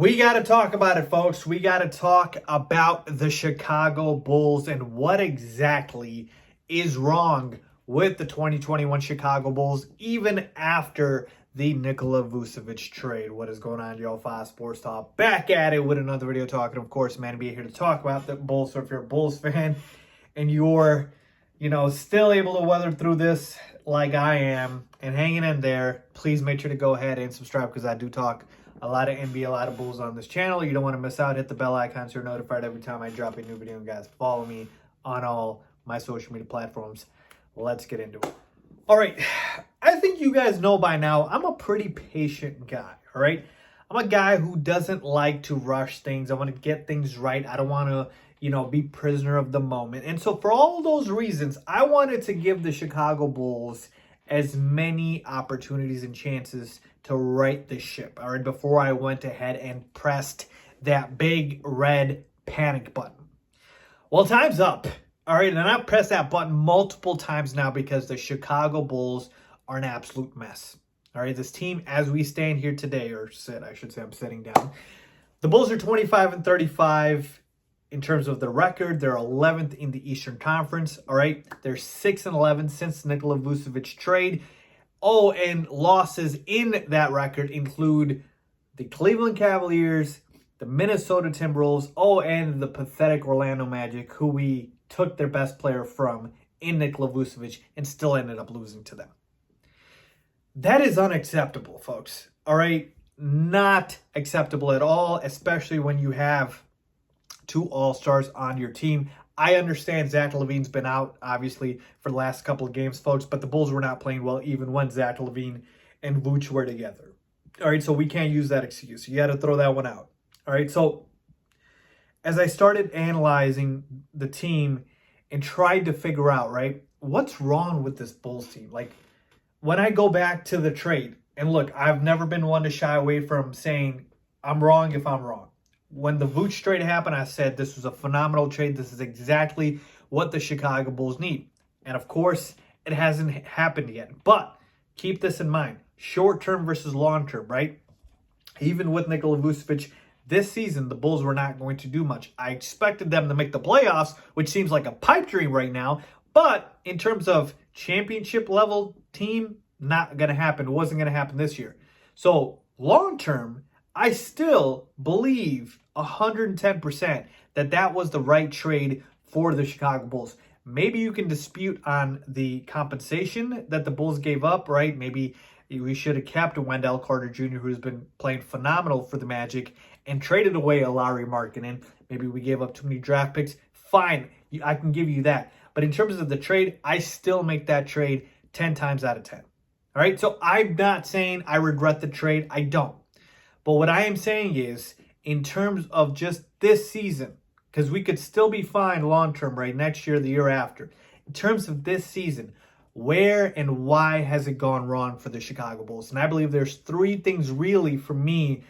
We got to talk about it, folks. We got to talk about the Chicago Bulls and what exactly is wrong with the 2021 Chicago Bulls, even after the Nikola Vucevic trade. What is going on, y'all? Faiz Sports Talk back at it with another video talking, of course, man, to be here to talk about the Bulls. So if you're a Bulls fan and you're, still able to weather through this like I am and hanging in there, please make sure to go ahead and subscribe because I do talk a lot of NBA, a lot of Bulls on this channel. You don't want to miss out. Hit the bell icon so you're notified every time I drop a new video. And guys, follow me on all my social media platforms. Let's get into it. All right. I think you guys know by now, I'm a pretty patient guy. All right. I'm a guy who doesn't like to rush things. I want to get things right. I don't want to, be prisoner of the moment. And so for all those reasons, I wanted to give the Chicago Bulls as many opportunities and chances to right the ship, all right, before I went ahead and pressed that big red panic button. Well, time's up, all right, and I've pressed that button multiple times now because the Chicago Bulls are an absolute mess, all right? This team, as we stand here today, or sit, I should say, I'm sitting down. The Bulls are 25-35 in terms of the record. They're 11th in the Eastern Conference, all right? They're 6-11 since the Nikola Vucevic trade. Oh, and losses in that record include the Cleveland Cavaliers, the Minnesota Timberwolves, and the pathetic Orlando Magic, who we took their best player from in Nikola Vucevic and still ended up losing to them. That is unacceptable, folks. All right? Not acceptable at all, especially when you have two All-Stars on your team. I understand Zach LaVine's been out, obviously, for the last couple of games, folks, but the Bulls were not playing well even when Zach LaVine and Vooch were together. All right, so we can't use that excuse. You got to throw that one out. All right, so as I started analyzing the team and tried to figure out, right, what's wrong with this Bulls team? Like, when I go back to the trade, and look, I've never been one to shy away from saying I'm wrong if I'm wrong. When the Vooch trade happened, I said this was a phenomenal trade. This is exactly what the Chicago Bulls need. And of course, it hasn't happened yet. But keep this in mind. Short-term versus long-term, right? Even with Nikola Vucevic, this season, the Bulls were not going to do much. I expected them to make the playoffs, which seems like a pipe dream right now. But in terms of championship-level team, not going to happen. It wasn't going to happen this year. So long-term, I still believe 110% that was the right trade for the Chicago Bulls. Maybe you can dispute on the compensation that the Bulls gave up, right? Maybe we should have kept Wendell Carter Jr., who's been playing phenomenal for the Magic, and traded away a Lauri Markkanen. Maybe we gave up too many draft picks. Fine, I can give you that. But in terms of the trade, I still make that trade 10 times out of 10. All right, so I'm not saying I regret the trade. I don't. But what I am saying is, in terms of just this season, because we could still be fine long-term, right, next year, the year after. In terms of this season, where and why has it gone wrong for the Chicago Bulls? And I believe there's three things really for me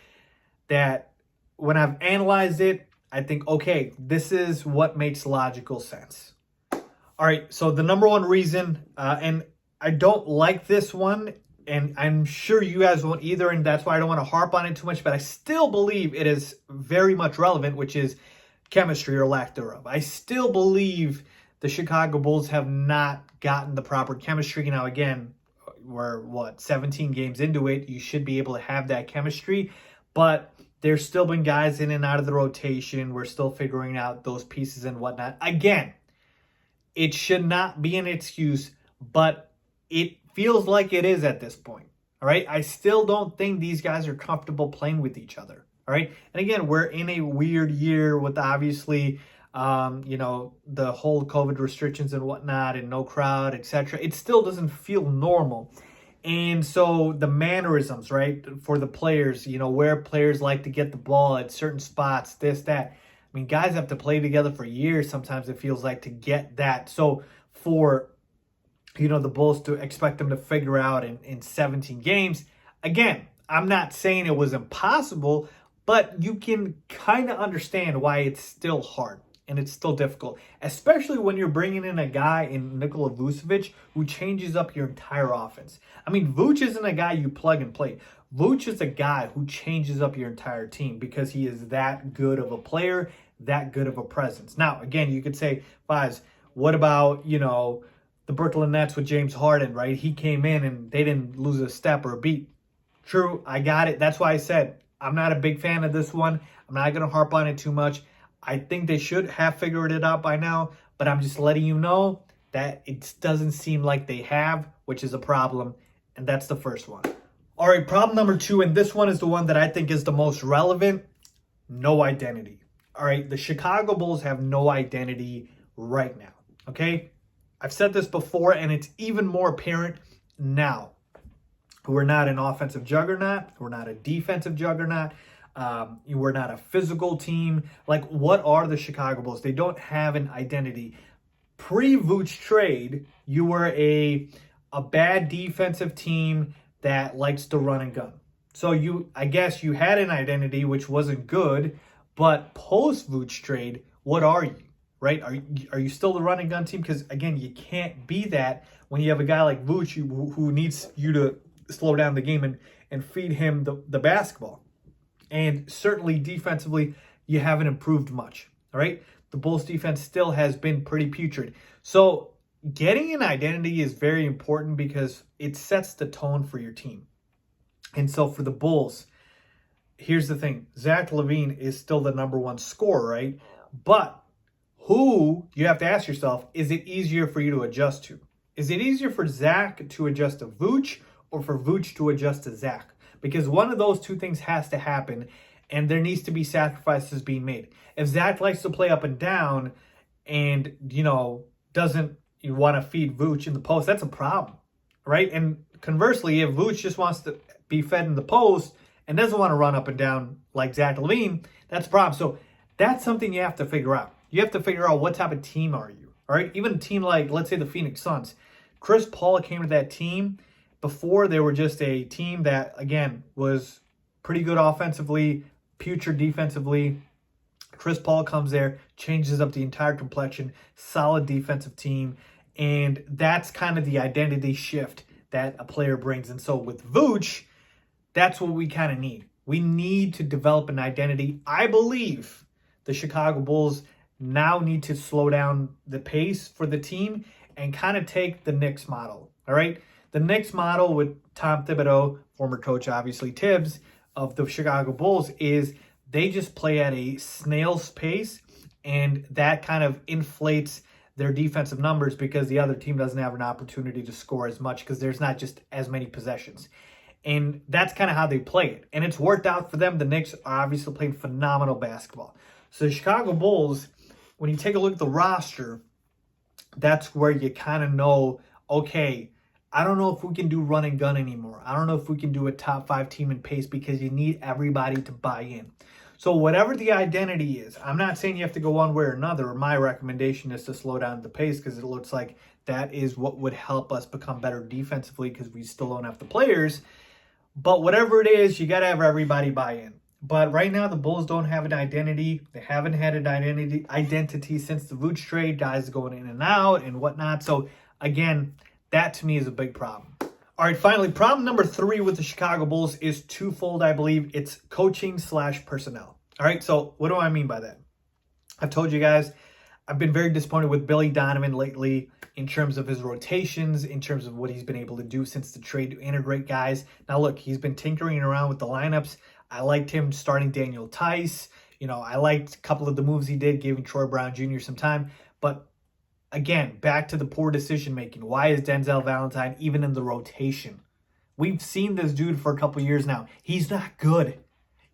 that when I've analyzed it, I think, okay, this is what makes logical sense. All right, so the number one reason, and I don't like this one, and I'm sure you guys won't either, and that's why I don't want to harp on it too much, but I still believe it is very much relevant, which is chemistry or lack thereof. I still believe the Chicago Bulls have not gotten the proper chemistry. Now, again, we're, 17 games into it. You should be able to have that chemistry, but there's still been guys in and out of the rotation. We're still figuring out those pieces and whatnot. Again, it should not be an excuse, but it feels like it is at this point, all right? I still don't think these guys are comfortable playing with each other, all right? And again, we're in a weird year with obviously, the whole COVID restrictions and whatnot and no crowd, etc. It still doesn't feel normal. And so the mannerisms, right, for the players, where players like to get the ball at certain spots, this, that. I mean, guys have to play together for years. Sometimes it feels like to get that. So for the Bulls to expect them to figure out in 17 games. Again, I'm not saying it was impossible, but you can kind of understand why it's still hard and it's still difficult, especially when you're bringing in a guy in Nikola Vucevic who changes up your entire offense. I mean, Vooch isn't a guy you plug and play. Vooch is a guy who changes up your entire team because he is that good of a player, that good of a presence. Now, again, you could say, Faiz, what about, the Brooklyn Nets with James Harden, right? He came in and they didn't lose a step or a beat. True, I got it. That's why I said I'm not a big fan of this one. I'm not going to harp on it too much. I think they should have figured it out by now, but I'm just letting you know that it doesn't seem like they have, which is a problem, and that's the first one. All right, problem number 2, and this one is the one that I think is the most relevant: no identity. All right, the Chicago Bulls have no identity right now, okay? I've said this before, and it's even more apparent now. We're not an offensive juggernaut. We're not a defensive juggernaut. We're not a physical team. Like, what are the Chicago Bulls? They don't have an identity. Pre-Vooch trade, you were a bad defensive team that likes to run and gun. So I guess you had an identity, which wasn't good, but post-Vooch trade, what are you, right? Are you still the run and gun team? Because, again, you can't be that when you have a guy like Vooch who needs you to slow down the game and feed him the basketball. And certainly defensively, you haven't improved much, all right? The Bulls defense still has been pretty putrid. So getting an identity is very important because it sets the tone for your team. And so for the Bulls, here's the thing. Zach LaVine is still the number 1 scorer, right? But who, you have to ask yourself, is it easier for you to adjust to? Is it easier for Zach to adjust to Vooch or for Vooch to adjust to Zach? Because one of those two things has to happen, and there needs to be sacrifices being made. If Zach likes to play up and down and, doesn't want to feed Vooch in the post, that's a problem, right? And conversely, if Vooch just wants to be fed in the post and doesn't want to run up and down like Zach LaVine, that's a problem. So that's something you have to figure out. You have to figure out what type of team are you, all right? Even a team like, let's say, the Phoenix Suns. Chris Paul came to that team. Before, they were just a team that, again, was pretty good offensively, putrid defensively. Chris Paul comes there, changes up the entire complexion, solid defensive team, and that's kind of the identity shift that a player brings. And so with Vooch, that's what we kind of need. We need to develop an identity. I believe the Chicago Bulls now need to slow down the pace for the team and kind of take the Knicks model, all right? The Knicks model with Tom Thibodeau, former coach obviously Tibbs, of the Chicago Bulls, is they just play at a snail's pace, and that kind of inflates their defensive numbers because the other team doesn't have an opportunity to score as much because there's not just as many possessions. And that's kind of how they play it. And it's worked out for them. The Knicks are obviously playing phenomenal basketball. So the Chicago Bulls, when you take a look at the roster, that's where you kind of know, okay, I don't know if we can do run and gun anymore. I don't know if we can do a top 5 team in pace because you need everybody to buy in. So whatever the identity is, I'm not saying you have to go one way or another. My recommendation is to slow down the pace because it looks like that is what would help us become better defensively because we still don't have the players. But whatever it is, you got to have everybody buy in. But right now, the Bulls don't have an identity. They haven't had an identity since the Vooch trade. Guys going in and out and whatnot. So again, that to me is a big problem. All right, finally, problem number 3 with the Chicago Bulls is twofold, I believe. It's coaching/personnel. All right, so what do I mean by that? I've told you guys, I've been very disappointed with Billy Donovan lately in terms of his rotations, in terms of what he's been able to do since the trade to integrate guys. Now, look, he's been tinkering around with the lineups. I liked him starting Daniel Tice. I liked a couple of the moves he did, giving Troy Brown Jr. some time. But again, back to the poor decision-making. Why is Denzel Valentine even in the rotation? We've seen this dude for a couple years now. He's not good.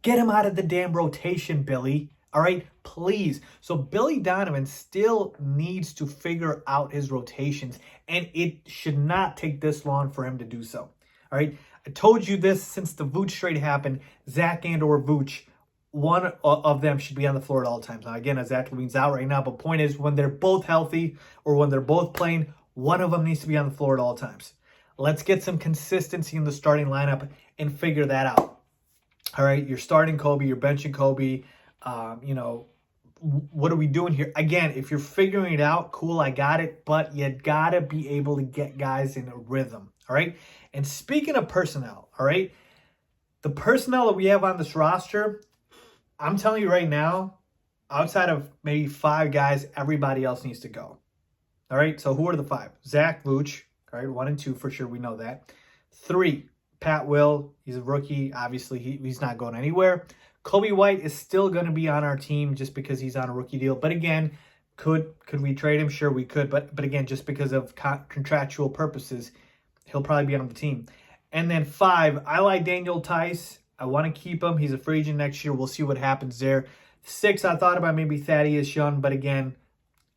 Get him out of the damn rotation, Billy. All right? Please. So Billy Donovan still needs to figure out his rotations, and it should not take this long for him to do so. All right? I told you this since the Vooch trade happened. Zach and/or Vooch, one of them should be on the floor at all times. Now, again, Zach LaVine's out right now, but point is, when they're both healthy or when they're both playing, one of them needs to be on the floor at all times. Let's get some consistency in the starting lineup and figure that out. All right, you're starting Kobe, you're benching Kobe. What are we doing here? Again, if you're figuring it out, cool, I got it, but you got to be able to get guys in a rhythm, all right? And speaking of personnel, all right, The personnel that we have on this roster, I'm telling you right now, outside of maybe 5 guys, everybody else needs to go. All right, so who are the 5? Zach Vooch, all right, 1 and 2 for sure, we know that. 3, Pat Will, he's a rookie. Obviously, he's not going anywhere. Kobe White is still going to be on our team just because he's on a rookie deal. But again, could we trade him? Sure, we could. But again, just because of contractual purposes, he'll probably be on the team. And then 5, I like Daniel Tice. I want to keep him. He's a free agent next year. We'll see what happens there. 6, I thought about maybe Thaddeus Young. But again,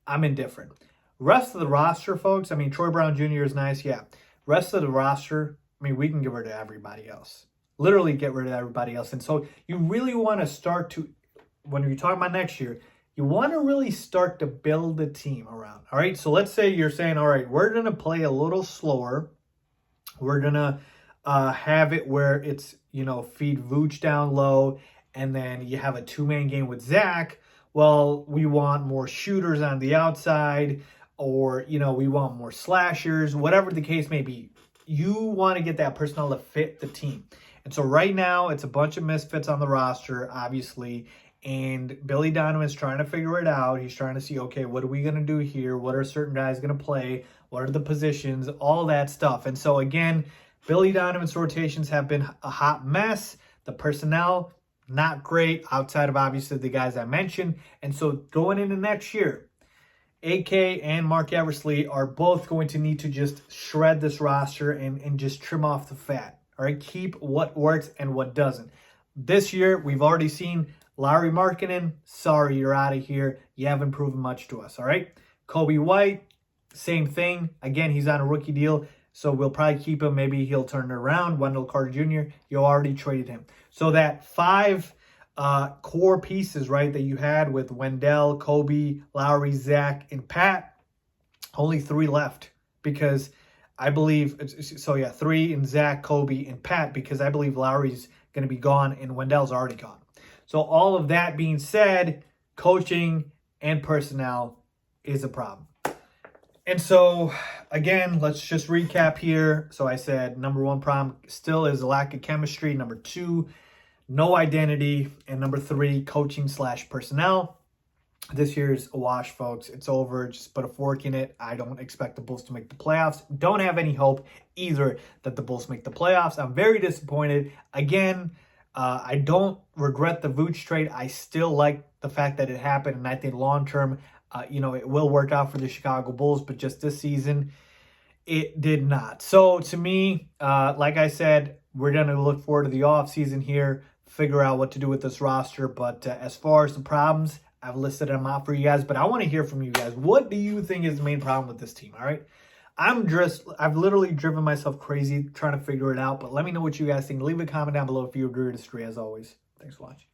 I'm indifferent. Rest of the roster, folks, I mean, Troy Brown Jr. is nice. Yeah. Rest of the roster, I mean, we can get rid of everybody else. Literally get rid of everybody else. And so you really want to start to, when you're talking about next year, you want to really start to build a team around. All right. So let's say you're saying, all right, we're going to play a little slower. We're going to have it where it's, feed Vooch down low. And then you have a 2-man game with Zach. Well, we want more shooters on the outside, or, we want more slashers, whatever the case may be. You want to get that personnel to fit the team. And so right now, it's a bunch of misfits on the roster, obviously. And Billy Donovan's trying to figure it out. He's trying to see, okay, what are we going to do here? What are certain guys going to play? What are the positions? All that stuff. And so, again, Billy Donovan's rotations have been a hot mess. The personnel, not great, outside of, obviously, the guys I mentioned. And so going into next year, AK and Mark Eversley are both going to need to just shred this roster and just trim off the fat. All right, keep what works and what doesn't. This year, we've already seen Lauri Markkanen. Sorry, you're out of here. You haven't proven much to us, all right? Kobe White, same thing. Again, he's on a rookie deal, so we'll probably keep him. Maybe he'll turn it around. Wendell Carter Jr., you already traded him. So that 5 core pieces, right, that you had with Wendell, Kobe, Lauri, Zach, and Pat, only 3 left because I believe, 3 in Zach, Kobe, and Pat, because I believe Lauri's going to be gone and Wendell's already gone. So all of that being said, coaching and personnel is a problem. And so, again, let's just recap here. So I said number 1 problem still is a lack of chemistry. Number 2, no identity. And number 3, coaching/personnel. This year's a wash, folks. It's over. Just put a fork in it. I don't expect the Bulls to make the playoffs. Don't have any hope either that the Bulls make the playoffs. I'm very disappointed. Again, I don't regret the Vooch trade. I still like the fact that it happened, and I think long-term, it will work out for the Chicago Bulls, but just this season, it did not. So, to me, like I said, we're going to look forward to the offseason here, figure out what to do with this roster, but as far as the problems, I've listed them out for you guys, but I want to hear from you guys. What do you think is the main problem with this team, all right? I've literally driven myself crazy trying to figure it out, but let me know what you guys think. Leave a comment down below if you agree or disagree, as always. Thanks for watching.